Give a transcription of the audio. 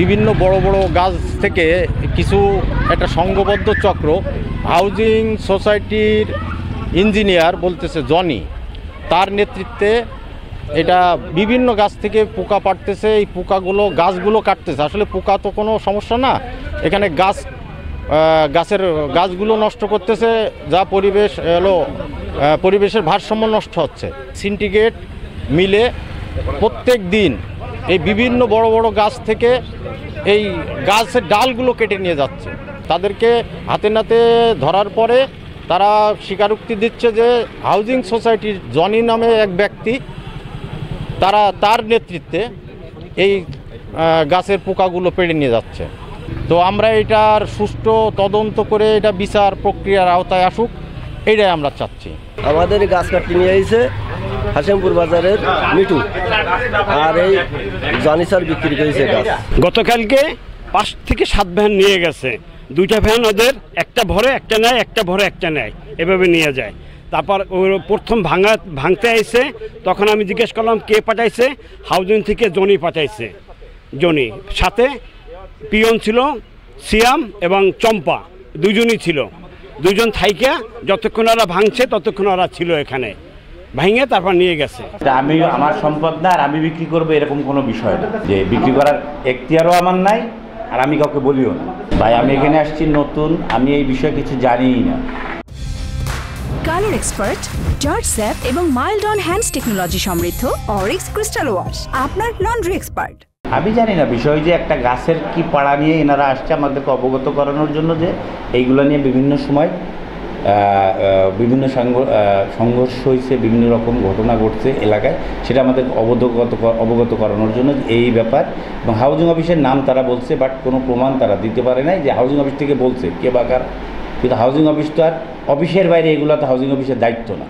বিভিন্ন বড় বড় গাছ থেকে কিছু একটা সংঘবদ্ধ চক্র হাউজিং সোসাইটির ইঞ্জিনিয়ার বলতেছে জনি, তার নেতৃত্বে এটা বিভিন্ন গাছ থেকে পোকা পাড়তেছে। এই পোকাগুলো গাছগুলো কাটতেছে। আসলে পোকা তো কোনো সমস্যা না, এখানে গাছগুলো নষ্ট করতেছে, যা পরিবেশের ভারসাম্য নষ্ট হচ্ছে। সিন্ডিকেট মিলে প্রত্যেক দিন এই বিভিন্ন বড় বড় গাছ থেকে এই গাছের ডালগুলো কেটে নিয়ে যাচ্ছে। তাদেরকে হাতে নাতে ধরার পরে তারা স্বীকারোক্তি দিচ্ছে যে হাউজিং সোসাইটির জনি নামে এক ব্যক্তি, তার নেতৃত্বে এই গাছের পোকাগুলো পেড়ে নিয়ে যাচ্ছে। তো আমরা এটার সুষ্ঠু তদন্ত করে এটা বিচার প্রক্রিয়ার আওতায় আসুক, এইটাই আমরা চাচ্ছি। আমাদের গাছ কাটতে নিয়ে এসেছে হাসেমপুর বাজারের মিটু, আর এই জনি স্যার বিক্রি করেছে গাছ। গতকালকে 5 থেকে 7 ভ্যান নিয়ে গেছে। 2টা ভ্যান ওদের, একটা ভরে একটা নেয়, একটা ভরে একটা নেয়, এভাবে নিয়ে যায়। তারপর প্রথম ভাঙতে আইছে, তখন আমি জিজ্ঞেস করলাম কে পাঠাইছে, হাউজিং থেকে জনি পাঠাইছে। জনি সাথে পিয়ন ছিল সিয়াম এবং চম্পা, দুজনই ছিল। দুজন থাইকা যতক্ষণ ওরা ভাঙছে ততক্ষণ ওরা ছিল এখানে, ভাঙে তারপর নিয়ে গেছে। আমি আমার সম্পদ না আর আমি বিক্রি করবো এরকম কোনো বিষয় না, যে বিক্রি করার এখতিয়ারও আমার নাই আর আমি কাউকে বলিও না। ভাই আমি এখানে আসছি নতুন, আমি এই বিষয়ে কিছু জানিই না। কালার এক্সপার্ট, জর্জ স্যাপ এবং মাইল্ড অন হ্যান্ডস টেকনোলজি সমৃদ্ধ অরিক্স ক্রিস্টাল ওয়াশ আপনার লন্ড্রি এক্সপার্ট। আমি জানি না বিষয় যে একটা গাছের কি পাড়া নিয়ে এনারা আসছে আমাদেরকে অবগত করানোর জন্য, যে এইগুলো নিয়ে বিভিন্ন সময় বিভিন্ন সংঘর্ষ হয়েছে, বিভিন্ন রকম ঘটনা ঘটছে এলাকায়, সেটা আমাদের অবগত করানোর জন্য এই ব্যাপার। এবং হাউজিং অফিসের নাম তারা বলছে, বাট কোনো প্রমাণ তারা দিতে পারে নাই যে হাউজিং অফিস থেকে বলছে কে বা কার। কিন্তু হাউজিং অফিস তো আর অফিসের বাইরে, এগুলো তো হাউজিং অফিসের দায়িত্ব না।